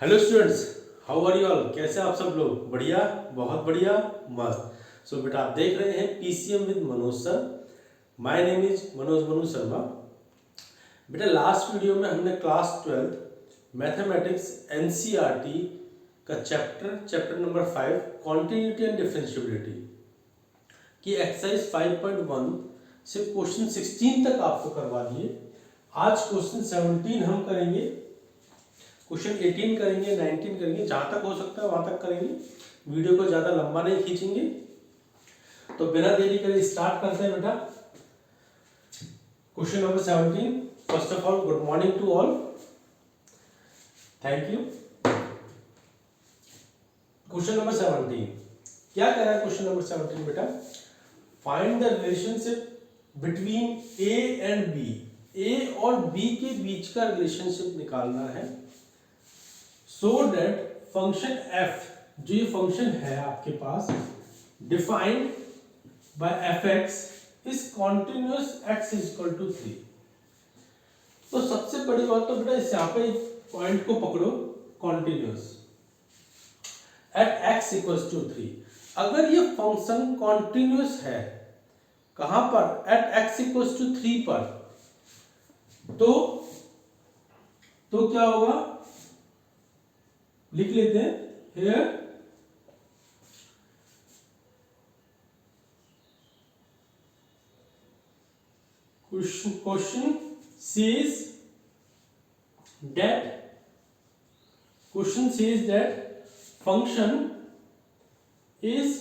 Hello students, how are you all. कैसे आप सब लोग? बढ़िया, बहुत बढ़िया, मस्त। सो बेटा आप देख रहे हैं PCM with Manoj sir. My name is Manoj Manu Sharma. बेटा लास्ट वीडियो में हमने क्लास 12 मैथमेटिक्स एनसीईआरटी का chapter number 5 continuity and differentiability की एक्सरसाइज 5.1 से क्वेश्चन 16 तक आपको करवा दिए। आज क्वेश्चन 17 हम करेंगे, क्वेश्चन 18 करेंगे, 19 करेंगे, जहां तक हो सकता है वहां तक करेंगे। वीडियो को ज्यादा लंबा नहीं खींचेंगे। तो बिना देरी करे स्टार्ट करते हैं बेटा। Question number 17। First of all good morning to all, thank you. Question number 17 क्या कह रहा है? क्वेश्चन नंबर 17 बेटा, find the relationship between A and B. A और बी के बीच का रिलेशनशिप निकालना है। सो दैट फंक्शन एफ, जो ये फंक्शन है आपके पास, defined by f x is continuous x is equal to 3। तो सबसे बड़ी बात तो बेटा इस यहाँ पे पॉइंट को पकड़ो, continuous at x equals to 3। अगर ये फंक्शन कॉन्टिन्यूअस है, कहां पर? एट एक्स इक्वल्स टू 3 पर, तो क्या होगा? लिख लेते हैं here question says that function is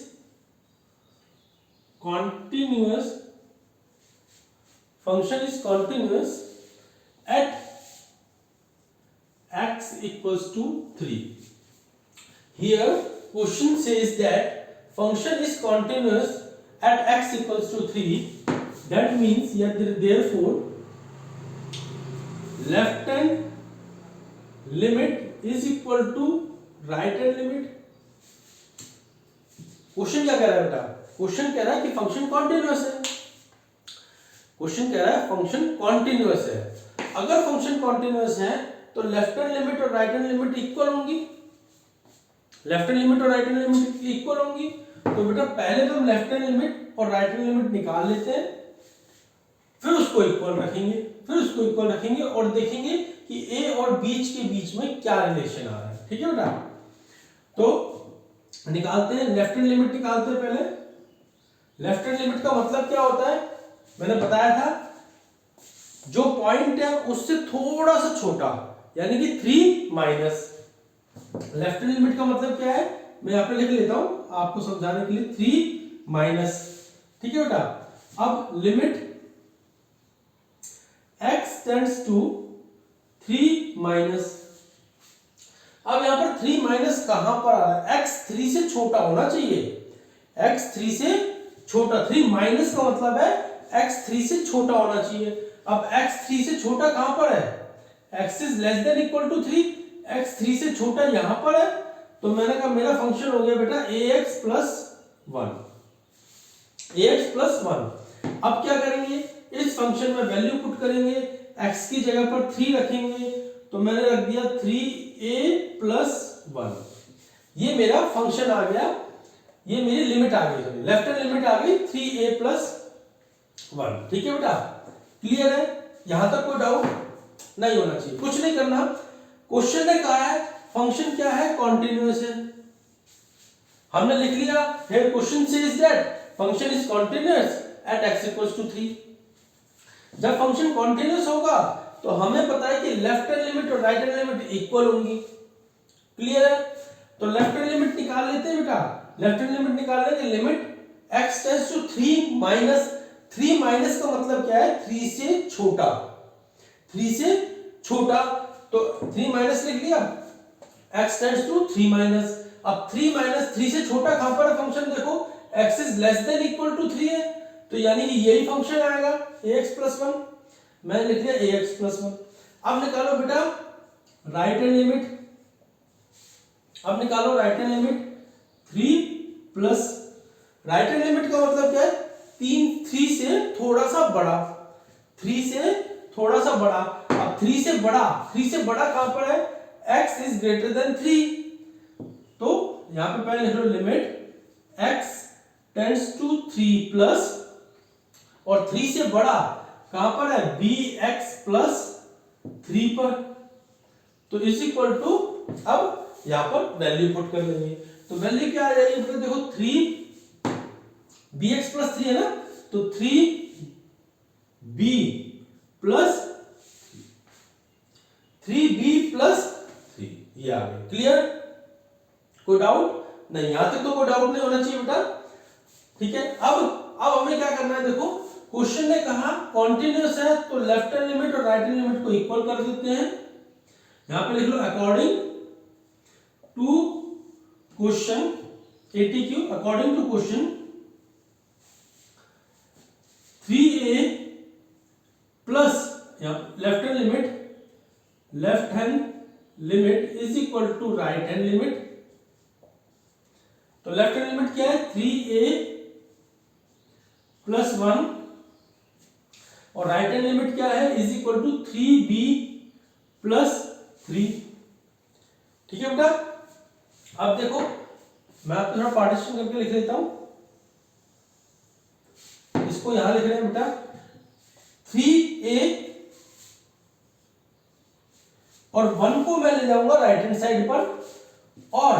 continuous at x equals to 3. Here question says that function is continuous at x equals to 3. That means therefore left hand limit is equal to right hand limit. Question क्या कह रहा है बेटा? Question कह रहा है कि function continuous है। क्वेश्चन कह रहा है फंक्शन कॉन्टिन्यूअस है। अगर फंक्शन कॉन्टिन्यूअस है तो लेफ्ट हैंड लिमिट और राइट हैंड लिमिट इक्वल होंगी। लेफ्ट हैंड लिमिट और राइट हैंड लिमिट इक्वल होंगी। तो बेटा पहले तो हम लेफ्ट हैंड लिमिट और राइट हैंड लिमिट निकाल लेते हैं, फिर उसको इक्वल रखेंगे और देखेंगे कि ए और बीच के बीच में क्या रिलेशन आ रहा है। ठीक है बेटा, तो निकालते हैं। लेफ्ट हैंड लिमिट निकालते हैं पहले। लेफ्ट हैंड लिमिट का मतलब क्या होता है? मैंने बताया था, जो पॉइंट है उससे थोड़ा सा छोटा, यानी कि 3 माइनस। लेफ्ट हैंड लिमिट का मतलब क्या है? मैं यहां पे लिख लेता हूं आपको समझाने के लिए, 3 माइनस। ठीक है बेटा, अब limit x tends to 3 minus. अब यहां पर 3 माइनस कहां पर आ रहा है? x 3 से छोटा होना चाहिए। x 3 से छोटा, 3 माइनस का मतलब है x 3 से छोटा होना चाहिए। अब x 3 से छोटा कहां पर है? x is less than equal to 3। x 3 से छोटा यहां पर है, तो मैंने कहा मेरा फंक्शन हो गया बेटा ax प्लस 1। ax plus 1। अब क्या करेंगे? इस फंक्शन में वैल्यू पुट करेंगे, x की जगह पर 3 रखेंगे, तो मैंने रख दिया 3a प्लस 1। ये मेरा फंक्शन आ गया, ये मेरी लिमिट आ गई, लेफ्ट हैंड लिमिट आ गई 3a प्लस 1। ठीक है बेटा, क्लियर है? यहां तक कोई डाउट नहीं होना चाहिए, कुछ नहीं करना। क्वेश्चन ने कहा है फंक्शन क्या है? कॉन्टिन्यूअस है। हमने लिख लिया here question says that function is continuous at x equals to 3। जब फंक्शन कॉन्टिन्यूअस होगा तो हमें पता है कि लेफ्ट हैंड लिमिट और राइट हैंड लिमिट इक्वल होंगी। क्लियर है? तो लेफ्ट हैंड लिमिट निकाल लेते हैं बेटा। लेफ्ट हैंड लिमिट निकालने के limit x tends to 3 minus. 3 minus का मतलब क्या है? 3 से छोटा। 3 से छोटा, तो 3 माइनस लिख लिया, x टेंड्स टू 3 माइनस। अब 3 माइनस 3 से छोटा कहां पर है फंक्शन? देखो x is less than equal to 3 है, तो यानी कि यही फंक्शन आएगा ax प्लस 1। मैंने लिख लिया ax प्लस 1। अब निकालो बेटा राइट हैंड लिमिट। अब निकालो right hand limit 3 plus, right hand limit का मतलब क्या है? 3 से थोड़ा सा बड़ा, 3 से थोड़ा सा बड़ा। अब 3 से बड़ा कहां पर है? x इज ग्रेटर देन 3, तो यहां पे पहले लिख लो limit x tends to 3 plus, और 3 से बड़ा कहां पर है, bx प्लस 3 पर, तो इज इक्वल टू, अब यहां पर वैल्यू पुट कर लेंगे, तो वैल्यू क्या आ जाएगी, तो देखो 3 bx प्लस 3 है ना, तो 3b प्लस 3b प्लस 3, ये आ गया। क्लियर, कोई डाउट नहीं, यहां तक तो कोई डाउट नहीं होना चाहिए बेटा, ठीक है। अब हमें क्या करना है, देखो क्वेश्चन ने कहा कॉन्टिन्यूअस है, तो लेफ्ट हैंड लिमिट और राइट हैंड लिमिट को इक्वल कर देते हैं, यहां पे लिख लो according to question ATQ, according to question 3a plus left hand limit is equal to right hand limit, तो लेफ्ट हैंड लिमिट क्या है, 3a प्लस 1, और राइट हैंड लिमिट क्या है, is equal to 3b plus 3, ठीक है बेटा। अब देखो मैं आपको थोड़ा पार्टीशन करके लिख लेता हूं, इसको यहां लिख रहे हैं बेटा 3a, और 1 को मैं ले जाऊंगा राइट हैंड साइड पर, और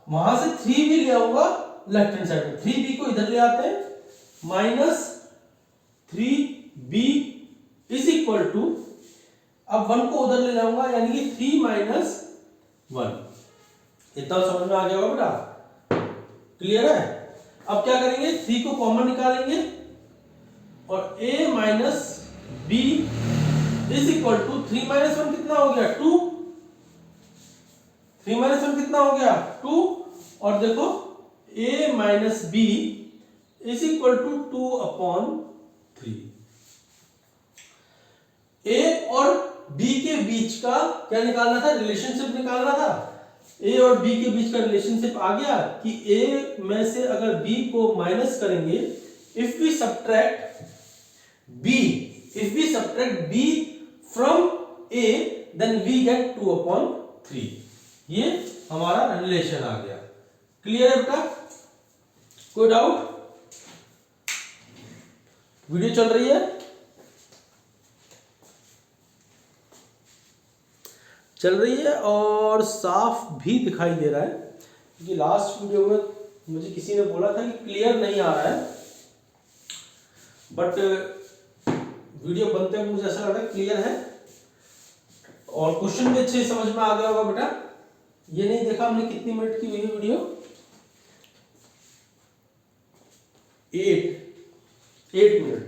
वहां से 3 भी ले आऊंगा लेफ्ट हैंड साइड पर, 3b को इधर ले आते हैं, minus 3b is equal to, अब 1 को उधर ले जाऊंगा, यानी कि 3 माइनस 1, इतना समझ में आ गया होगा बेटा, क्लियर है। अब क्या करेंगे, 3 को कॉमन निकालेंगे, और a minus b is equal to 3 minus 1 कितना हो गया, 2, 3 माइनस 1 कितना हो गया, 2, और देखो a minus b is equal to 2/3, a और b के बीच का क्या निकालना था, रिलेशनशिप निकालना था, a और b के बीच का रिलेशनशिप आ गया कि a में से अगर b को माइनस करेंगे, if we subtract b from a then we get 2/3, ये हमारा रिलेशन आ गया। क्लियर है बेटा, कोई डाउट, वीडियो चल रही है, चल रही है और साफ भी दिखाई दे रहा है, क्योंकि लास्ट वीडियो में मुझे किसी ने बोला था कि क्लियर नहीं आ रहा है, बट वीडियो बनते हुए मुझे ऐसा लग रहा है क्लियर है, और क्वेश्चन भी अच्छे समझ में आ गया होगा बेटा। ये नहीं देखा हमने कितनी मिनट की हुई है वीडियो, 8 मिनट।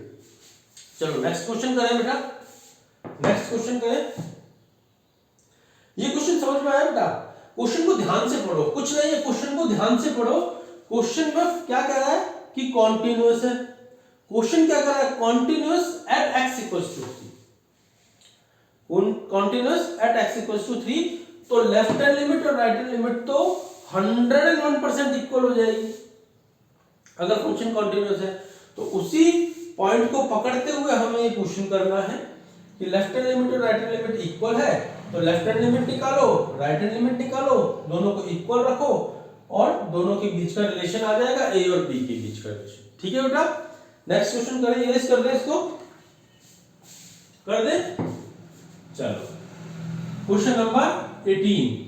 चलो नेक्स्ट क्वेश्चन करें बेटा, नेक्स्ट क्वेश्चन करें। ये क्वेश्चन समझ में आया बेटा, क्वेश्चन को ध्यान से पढ़ो, कुछ नहीं है, क्वेश्चन को ध्यान से पढ़ो। क्वेश्चन में क्या कह रहा है कि कॉन्टिन्यूअस है, क्वेश्चन क्या कर रहा है, continuous at x equals to 3, continuous at x equals to 3, तो लेफ्ट हैंड लिमिट और राइट हैंड लिमिट तो 101% इक्वल हो जाएगी अगर फंक्शन कॉन्टिन्यूअस है। तो उसी पॉइंट को पकड़ते हुए हमें ये क्वेश्चन करना है कि लेफ्ट हैंड लिमिट और राइट हैंड लिमिट इक्वल है, तो लेफ्ट हैंड लिमिट निकालो, राइट हैंड लिमिट निकालो, दोनों को इक्वल रखो, और दोनों के बीच का रिलेशन आ जाएगा a और b के बीच का रिलेशन, ठीक है बेटा। नेक्स्ट क्वेश्चन करें, इरेज कर दे, इसको कर दे। चलो क्वेश्चन नंबर 18,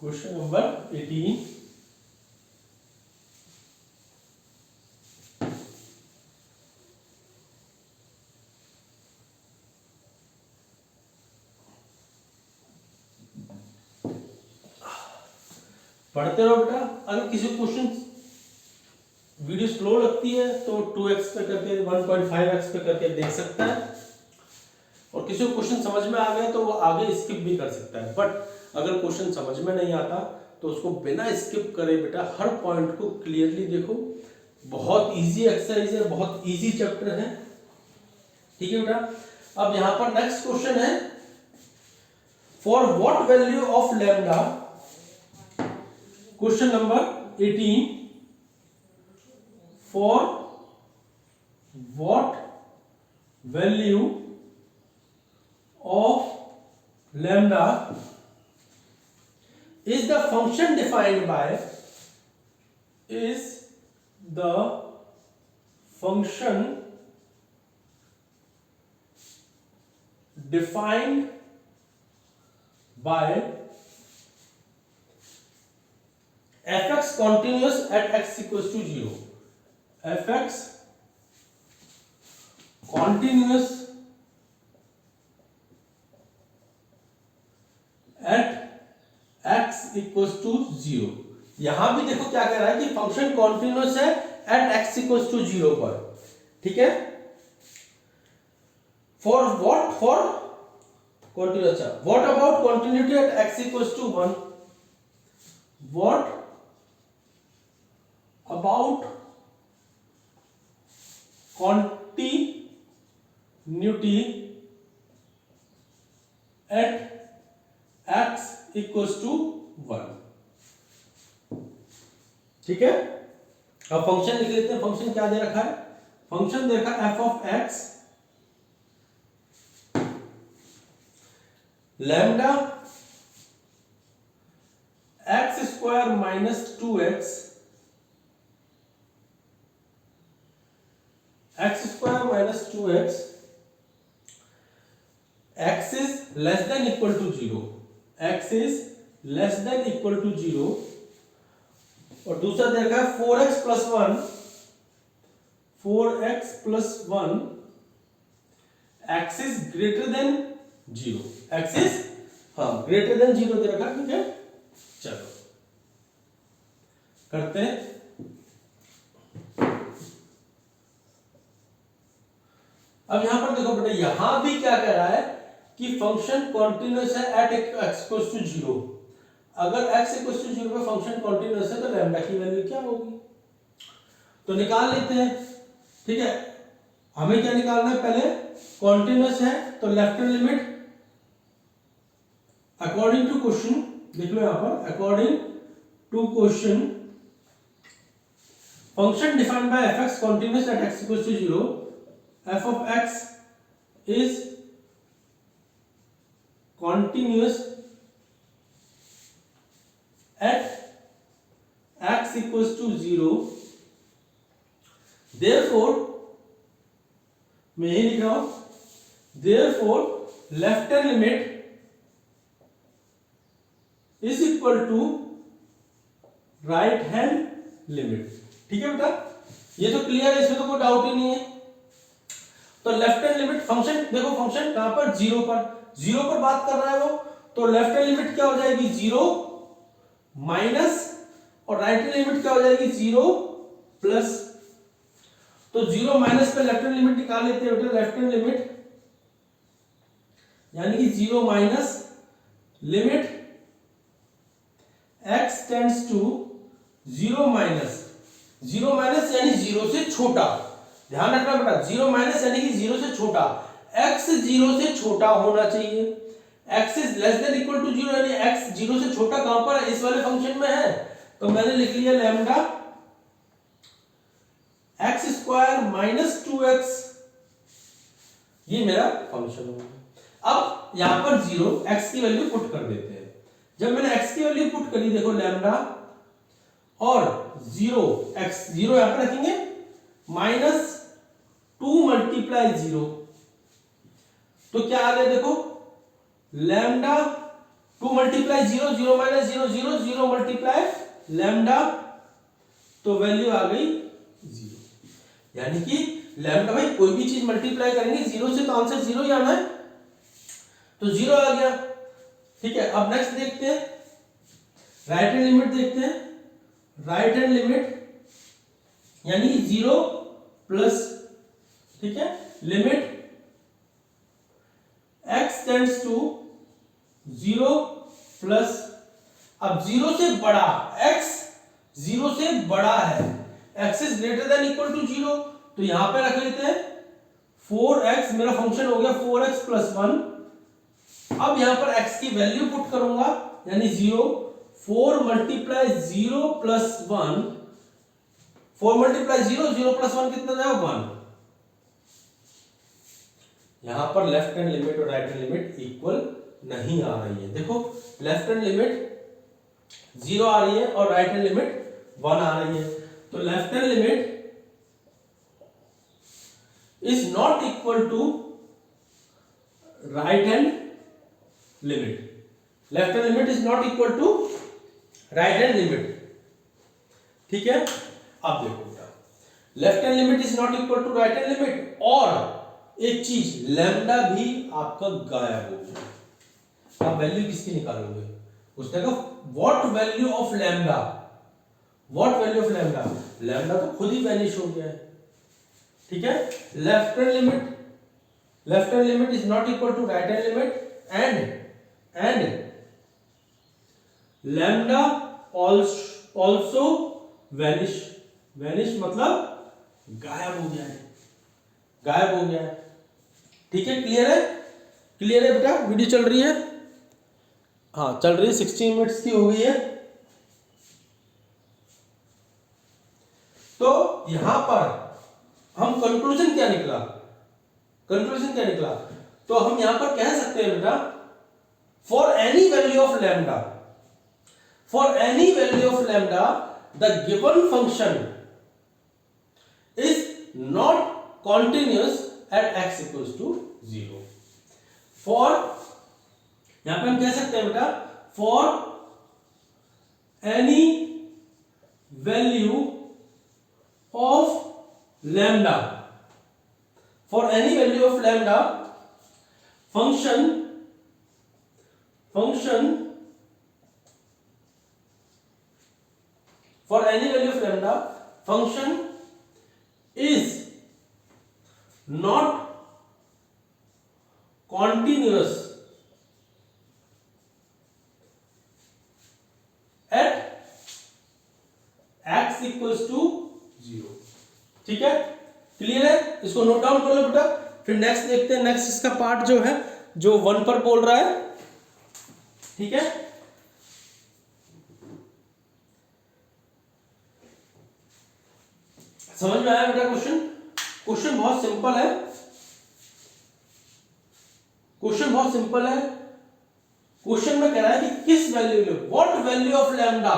क्वेश्चन नंबर 18, पढ़ते रहो बेटा। अगर किसी क्वेश्चन वीडियो स्लो लगती है तो 2x पे करके 1.5x पे करके देख सकता है, और किसी को क्वेश्चन समझ में आ गया तो वो आगे स्किप भी कर सकता है। बट अगर क्वेश्चन समझ में नहीं आता तो उसको बिना स्किप करे बेटा हर पॉइंट को क्लियरली देखो। बहुत इजी एक्सरसाइज है, बहुत इजी चैप्टर है, ठीक है बेटा। अब यहाँ पर नेक्स्ट क्वेश्चन है for what value of lambda, question number 18, for what value of lambda is the function defined by is the function defined by fx continuous at x equals to 0, fx continuous at x equals to 0। यहां भी देखो क्या कह रहा है कि function continuous है at x equals to 0 पर, ठीक है। For what, for continuous, what about continuity at x equals to 1, what about continuity at x equals to 1, ठीक है। अब फंक्शन लिख लेते हैं। फंक्शन क्या दे रखा है? फंक्शन दे रखा है f of x lambda x square minus 2x, x square minus 2x, x is less than equal to 0, x is less than equal to 0, और दूसरा दे रखा है 4x plus 1, 4x plus 1, x is greater than 0, x is greater than 0 दे रखा है, ठीक है। चलो करते हैं। अब यहां पर देखो बेटा, यहां भी क्या कह रहा है कि फंक्शन कॉन्टिन्यूअस है एट x इक्वल्स टू 0। अगर x इक्वल्स टू 0 पे फंक्शन कॉन्टिन्यूअस है तो लैम्डा की वैल्यू क्या होगी, तो निकाल लेते हैं, ठीक है। हमें क्या निकालना है? पहले कॉन्टिन्यूअस है तो left hand limit according to question, देख लो यहां पर, according to question function defined by fx continuous at x equals to 0, f of x is continuous at x equals to 0, therefore मैं यही लिख रहा हूं, therefore left hand limit is equal to right hand limit, ठीक है बेटा। ये तो क्लियर है, इसमें तो कोई डाउट ही नहीं है। तो लेफ्ट हैंड लिमिट, फंक्शन देखो, फंक्शन कहां पर? 0 पर, 0 पर बात कर रहा है वो, तो लेफ्ट हैंड लिमिट क्या हो जाएगी? 0 माइनस, और राइट हैंड लिमिट क्या हो जाएगी? 0 प्लस। तो 0 माइनस पे लेफ्ट हैंड लिमिट निकाल लेते हैं बेटा। लेफ्ट हैंड लिमिट यानी कि 0 minus limit x tends to 0 minus, 0 minus यानी 0 से छोटा, ध्यान रखना बेटा, 0 माइनस यानी कि 0 से छोटा, x 0 से छोटा होना चाहिए। x is less than equal to 0 यानी x 0 से छोटा कहां पर है? इस वाले फंक्शन में है, तो मैंने लिख लिया lambda x square minus 2x, ये मेरा फंक्शन होगा। अब यहां पर 0 x की वैल्यू पुट कर देते हैं। जब मैंने x की वैल्यू पुट करी, देखो लैम्डा और 0 x 0 यहां पर रखेंगे, माइनस 2 मल्टीप्लाई 0, तो क्या आ गया? देखो lambda 2 multiply 0, 0 minus 0 0, 0 multiply lambda, तो वैल्यू आ गई 0। यानी कि लैम्डा, भाई कोई भी चीज मल्टीप्लाई करेंगे 0 से तो आंसर 0 ही आना है, तो 0 आ गया, ठीक है। अब नेक्स्ट देखते हैं, राइट हैंड लिमिट देखते हैं। राइट हैंड लिमिट यानी 0 प्लस, ठीक है, limit x tends to 0 plus, अब 0 से बड़ा, x 0 से बड़ा है, x is greater than equal to 0, तो यहां पे रख लेते हैं 4x, मेरा फंक्शन हो गया 4x प्लस 1 अब यहां पर x की वैल्यू पुट करूंगा, यानी 0, 4 मल्टीप्लाई 0 प्लस 1, 4 मल्टीप्लाई 0, 0 प्लस 1 कितना जाएगा 1। यहां पर लेफ्ट हैंड लिमिट और राइट हैंड लिमिट इक्वल नहीं आ रही है। देखो लेफ्ट हैंड लिमिट 0 आ रही है और राइट हैंड लिमिट 1 आ रही है, तो left hand limit is not equal to right hand limit. Left hand limit is not equal to right hand limit. ठीक है, अब देखो बेटा, left hand limit is not equal to right hand limit, और एक चीज लैम्डा भी आपका गायब हो गया। आप वैल्यू किसकी निकालोगे? उसने कहा what value of lambda, what value of lambda, lambda तो खुद ही वैनिश हो गया है। ठीक है, left hand limit is not equal to right hand limit, and lambda also vanish. Vanish मतलब गायब हो गया है, गायब हो गया है। ठीक है, क्लियर है? क्लियर है बेटा? वीडियो चल रही है? हाँ चल रही है, 16 मिनट्स की हो गई है। तो यहां पर हम कंक्लूजन क्या निकला, कंक्लूजन क्या निकला? तो हम यहां पर कह सकते हैं बेटा, for any value of lambda, for any value of lambda the given function is not continuous at x equals to 0। For, यहां पे हम कह सकते हैं बेटा, for any value of lambda, for any value of lambda function for any value of lambda function is not continuous at x equals to 0। ठीक है, clear है? इसको नोट डाउन कर लो बेटा। फिर नेक्स्ट देखते हैं, नेक्स्ट इसका पार्ट जो है, जो 1 पर बोल रहा है। ठीक है, समझ में आया बेटा? क्वेश्चन बहुत सिंपल है, क्वेश्चन बहुत सिंपल है। क्वेश्चन में कह रहा है कि किस वैल्यू, what value of lambda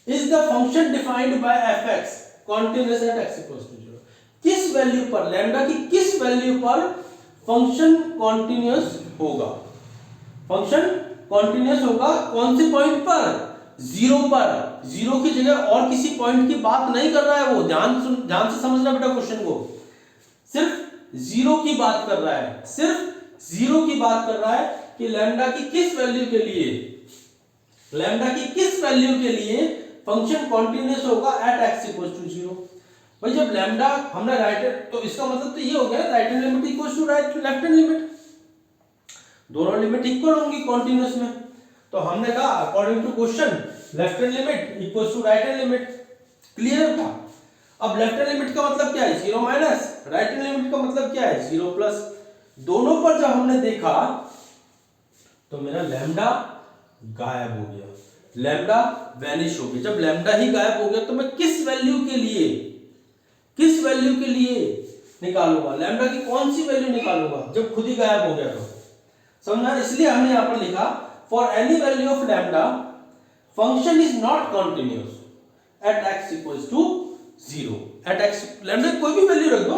is the function defined by fx continuous at x equals to 0। किस वैल्यू पर, लैम्डा की किस वैल्यू पर फंक्शन कॉन्टिन्यूअस होगा? फंक्शन कॉन्टिन्यूअस होगा कौन से पॉइंट पर? 0 पर। 0 की जगह और किसी पॉइंट की बात नहीं कर रहा है वो, ध्यान से समझना बेटा क्वेश्चन को। सिर्फ 0 की बात कर रहा है, सिर्फ 0 की बात कर रहा है कि लैम्डा की किस वैल्यू के लिए, लैम्डा की किस वैल्यू के लिए फंक्शन कॉन्टिन्यूअस होगा एट x इक्वल्स टू 0। भाई जब लैम्डा हमने राइट, तो इसका मतलब तो ये हो गया right hand limit equals to left hand limit, दोनों लिमिट इक्वल होंगी कॉन्टिन्यूअस में। तो हमने कहा according to question left hand limit equals to right hand limit. Clear था? अब लेफ्ट हैंड लिमिट का मतलब क्या है? 0 माइनस, राइट हैंड लिमिट का मतलब क्या है? 0 प्लस। दोनों पर जब हमने देखा तो मेरा लैम्डा गायब हो गया, लैम्डा वैनिश हो गया। जब लैम्डा ही गायब हो गया तो मैं किस वैल्यू के लिए, किस वैल्यू के लिए निकालूंगा? लैम्डा की कौन सी वैल्यू निकालूंगा जब खुद ही गायब हो गया? तो समझना, इसलिए हमने यहां पर लिखा for any value of lambda function is not continuous at x equals to 0। At x lambda कोई भी वैल्यू रख दो,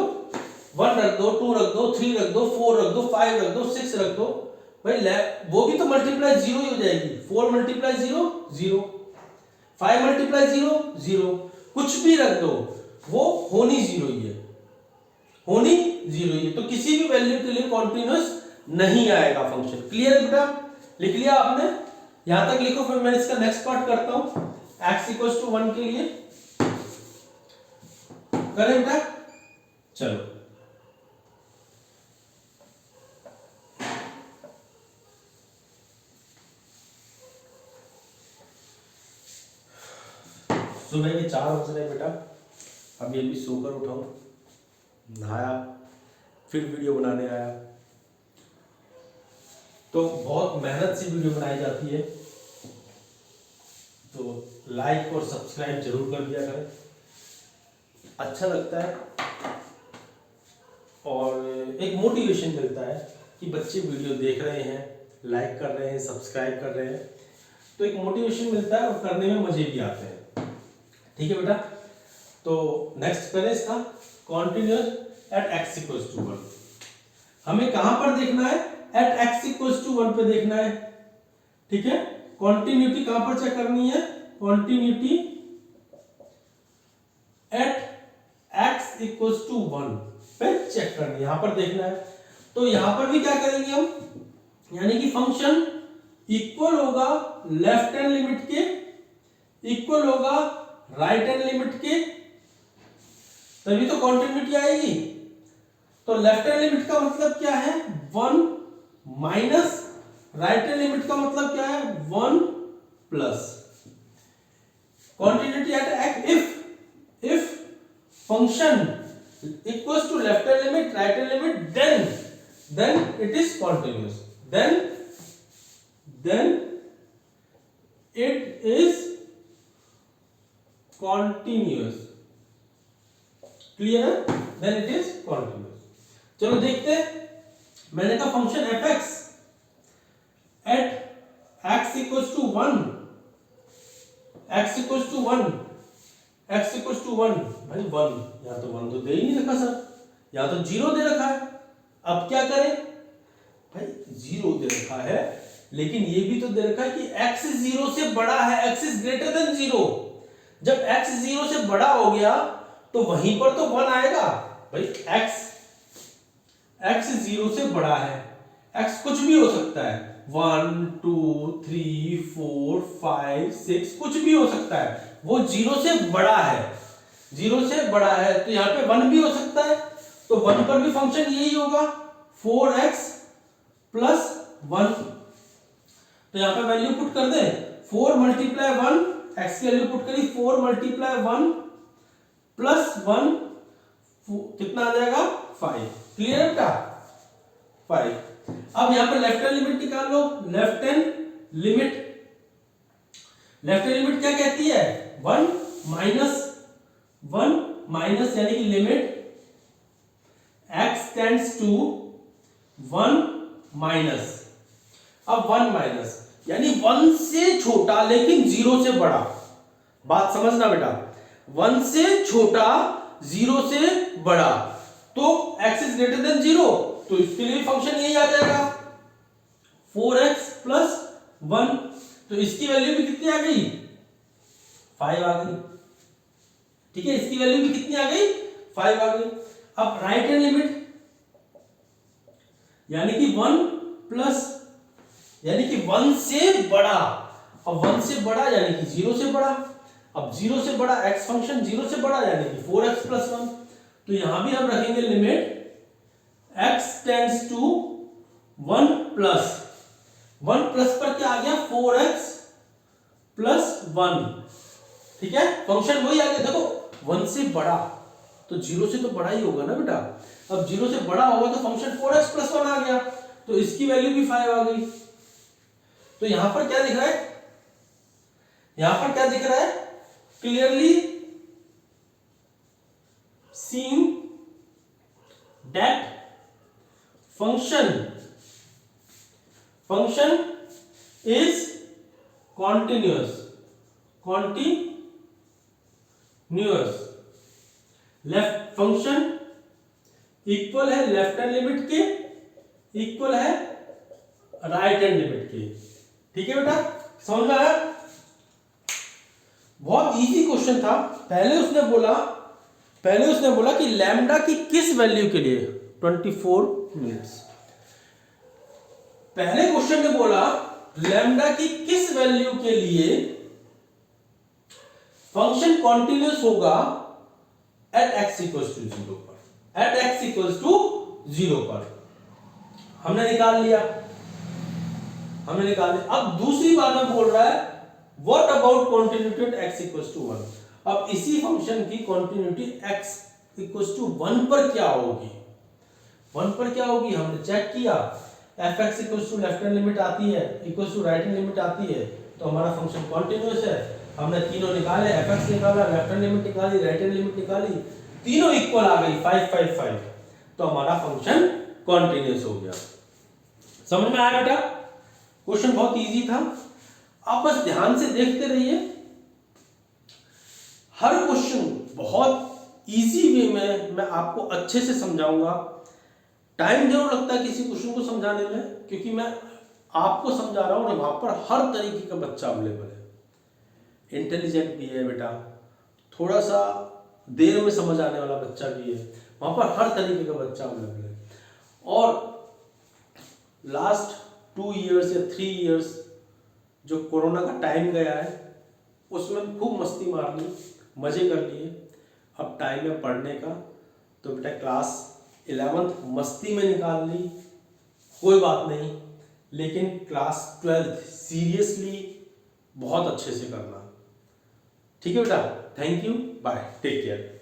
1 रख दो, 2 रख दो, 3 रख दो, 4 रख दो, 5 रख दो, 6 रख दो, भाई वो भी तो मल्टीप्लाई 0 ही हो जाएगी। 4 मल्टीप्लाई 0 0, 5 मल्टीप्लाई 0 0, कुछ भी रख दो वो होनी 0 ही है, होनी 0 ही है। तो किसी भी वैल्यू के लिए कॉन्टिन्यूअस नहीं आएगा फंक्शन। क्लियर है बेटा? लिख लिया आपने? यहां तक लिखो, फिर मैं इसका नेक्स्ट पार्ट करता हूं x इक्वल्स टू 1 के लिए। करें बेटा? चलो सुबह के 4 बज रहे बेटा, अभी सोकर उठाऊं, नहाया, फिर वीडियो बनाने आया। तो बहुत मेहनत से वीडियो बनाई जाती है, तो लाइक और सब्सक्राइब जरूर कर दिया करें, अच्छा लगता है और एक मोटिवेशन मिलता है कि बच्चे वीडियो देख रहे हैं, लाइक कर रहे हैं, सब्सक्राइब कर रहे हैं, तो एक मोटिवेशन मिलता है और करने में मजे भी आते हैं। ठीक है बेटा, तो नेक्स्ट करें इसका continuous at x equals to 1। हमें कहां पर देखना है? एट x इक्वल्स टू 1 पे देखना है। ठीक है, कॉन्टिन्यूटी कहां पर चेक करनी है? Continuity at x equals to 1 पे चेक करनी है, यहां पर देखना है। तो यहां पर भी क्या करेंगे हम, यानी कि फंक्शन इक्वल होगा लेफ्ट हैंड लिमिट के, इक्वल होगा राइट हैंड लिमिट के, तभी तो कॉन्टिन्यूटी आएगी। तो लेफ्ट हैंड लिमिट का मतलब क्या है? 1 माइनस राइट हैंड लिमिट का मतलब क्या है? 1 plus continuity at if function equals to left hand limit right hand limit, then it is continuous, then it is continuous, clear है? then it is continuous। चलो देखते हैं, मैंने कहा function fx at x equals to 1, x equals to 1, x equals to 1, भाई 1, यहाँ तो 1 तो दे ही नहीं रखा सर, यहाँ तो 0 दे रखा है। अब क्या करें भाई? 0 दे रखा है, लेकिन ये भी तो दे रखा है कि x 0 से बड़ा है, x इज ग्रेटर देन 0। जब x 0 से बड़ा हो गया तो वहीं पर तो 1 आएगा भाई। x 0 से बड़ा है, x कुछ भी हो सकता है, 1 2 3 4 5 6 कुछ भी हो सकता है, वो 0 से बड़ा है, 0 से बड़ा है, तो यहाँ पे 1 भी हो सकता है, तो 1 पर भी फंक्शन यही होगा 4x प्लस 1। तो यहां पे वैल्यू पुट कर दें, 4 मल्टीप्लाई 1, x की वैल्यू पुट करी 4 मल्टीप्लाई 1 प्लस 1, कितना आ जाएगा? 5। क्लियर है बेटा? 5। अब यहां पे लेफ्ट हैंड लिमिट निकाल लो। लेफ्ट हैंड लिमिट क्या कहती है? 1 माइनस यानी कि limit x tends to 1 minus. अब 1 माइनस यानी 1 से छोटा लेकिन 0 से बड़ा, बात समझना बेटा, 1 से छोटा 0 से बड़ा, तो x इज ग्रेटर देन 0, तो इसके लिए फंक्शन यही आ जाएगा 4x प्लस 1। तो इसकी वैल्यू भी कितनी आ गई? 5 आ गई। ठीक है, इसकी वैल्यू भी कितनी आ गई? 5 आ गई। अब राइट हैंड लिमिट यानी कि 1 प्लस यानी कि 1 से बड़ा, अब 1 से बड़ा यानी कि 0 से बड़ा, अब 0 से बड़ा x फंक्शन 0 से बड़ा यानी कि 4x प्लस 1। तो यहां भी हम रखेंगे limit x tends to 1 plus 1 plus पर क्या आ गया? 4x plus 1। ठीक है, फंक्शन वही आ गया। देखो 1 से बड़ा तो 0 से तो बड़ा ही होगा ना बेटा, अब 0 से बड़ा होगा तो फंक्शन 4x प्लस 1 आ गया, तो इसकी वैल्यू भी 5 आ गई। तो यहां पर क्या दिख रहा है? यहां पर क्या दिख रहा है? Clearly seeing that function is continuous left function equal है लेफ्ट हैंड लिमिट के, इक्वल है राइट हैंड लिमिट के। ठीक है बेटा, समझ में आया? बहुत इजी क्वेश्चन था। पहले उसने बोला कि लैम्डा की किस वैल्यू के लिए 24 मिनट्स। पहले क्वेश्चन ने बोला लैम्डा की किस वैल्यू के लिए फंक्शन कॉन्टिन्यूअस होगा एट x इक्वल्स टू 0 पर, एट x इक्वल्स टू 0 पर। हमने निकाल लिया। अब दूसरी बार में बोल रहा है what about continuity at x equals to 1। अब इसी फंक्शन की कॉन्टिन्यूटी x इक्वल्स टू 1 पर क्या होगी? 1 पर क्या होगी? हमने चेक किया F X equals to left hand limit आती है, equals to right hand limit आती है, तो हमारा फंक्शन कॉन्टिन्यूअस है। हमने तीनों निकाले, एफ एक्स निकाला, लेफ्ट हैंड लिमिट निकाली, राइट हैंड लिमिट निकाली, तीनों इक्वल आ गई 5 5 5, तो हमारा फंक्शन कॉन्टिन्यूअस हो गया। समझ में आया बेटा? क्वेश्चन बहुत इजी था, आप बस ध्यान से देखते रहिए। हर क्वेश्चन बहुत इजी वे में मैं आपको अच्छे से समझाऊंगा। टाइम जरूर लगता है किसी क्वेश्चन को समझाने में, क्योंकि मैं आपको समझा रहा हूं और वहां पर हर तरीके का बच्चा अवेलेबल है। इंटेलिजेंट भी है बेटा, थोड़ा सा देर में समझ आने वाला बच्चा भी है, वहां पर हर तरीके का बच्चा अवेलेबल है। और लास्ट 2 इयर्स या 3 इयर्स जो कोरोना का टाइम गया है, उसमें खूब मस्ती मार ली, मजे कर लिए। अब टाइम है पढ़ने का, तो बेटा क्लास 11th मस्ती में निकाल ली, कोई बात नहीं, लेकिन क्लास 12th सीरियसली बहुत अच्छे से करना। ठीक है बेटा? Thank you, bye, take care.